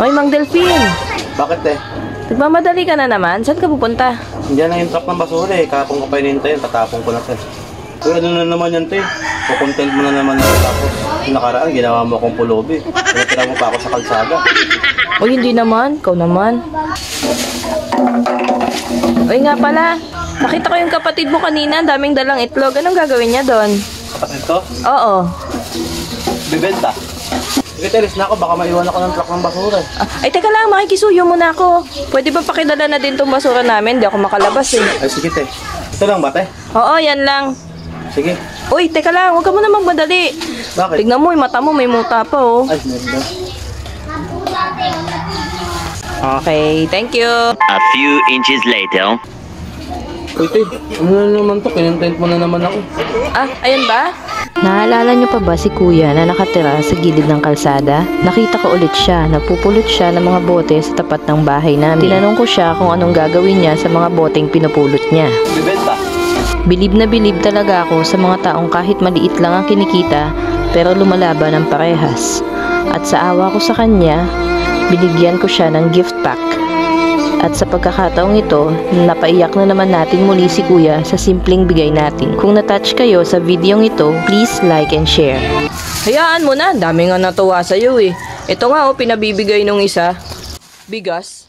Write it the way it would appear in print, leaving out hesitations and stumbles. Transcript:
Hoy, Mang Delphine. Bakit eh? Nagmamadali ka na naman? Saan ka pupunta? Diyan na yung truck ng basura eh. Kapong ko pa hinihintay yun, tatapong ko na to. Uy, ano na naman yan to eh? Kukontent mo na naman ito. Tapos, yung nakaraan, ginawa mo akong pulubi. Pinatira mo pa ako sa kalsada. Uy, hindi naman. Ikaw naman. Uy, nga pala. Nakita ko yung kapatid mo kanina. Daming dalang itlog. Anong gagawin niya doon? Kapatid ko? Oo. Bibenta. Sige, teres na ako. Baka maiwan ako ng truck ng basura eh. Ay, teka lang. Makikisuyo muna ako. Pwede ba pakilala na din tong basura namin? Hindi ako makalabas eh. Ay, sige te. Ito lang ba te? Oo, yan lang. Sige. Uy, teka lang. Huwag ka muna magmadali. Bakit? Tignan mo, yung mata mo may muta pa oh. Ay, meron. Okay, thank you. A few inches later. Uy, te. Ano na naman to? Kinontent mo na naman ako. Ah, ayun ba? Naalala niyo pa ba si kuya na nakatira sa gilid ng kalsada? Nakita ko ulit siya, napupulot siya ng mga bote sa tapat ng bahay namin. Tinanong ko siya kung anong gagawin niya sa mga boteng pinupulot niya. Bibenta. Bilib na bilib talaga ako sa mga taong kahit maliit lang ang kinikita pero lumalaban ng parehas. At sa awa ko sa kanya, binigyan ko siya ng gift pack. At sa pagkakataong ito, napaiyak na naman natin muli si kuya sa simpleng bigay natin. Kung na-touch kayo sa videong ito, please like and share. Hayaan mo na. Dami nga natuwa sa'yo eh. Ito nga oh, pinabibigay nung isa. Bigas.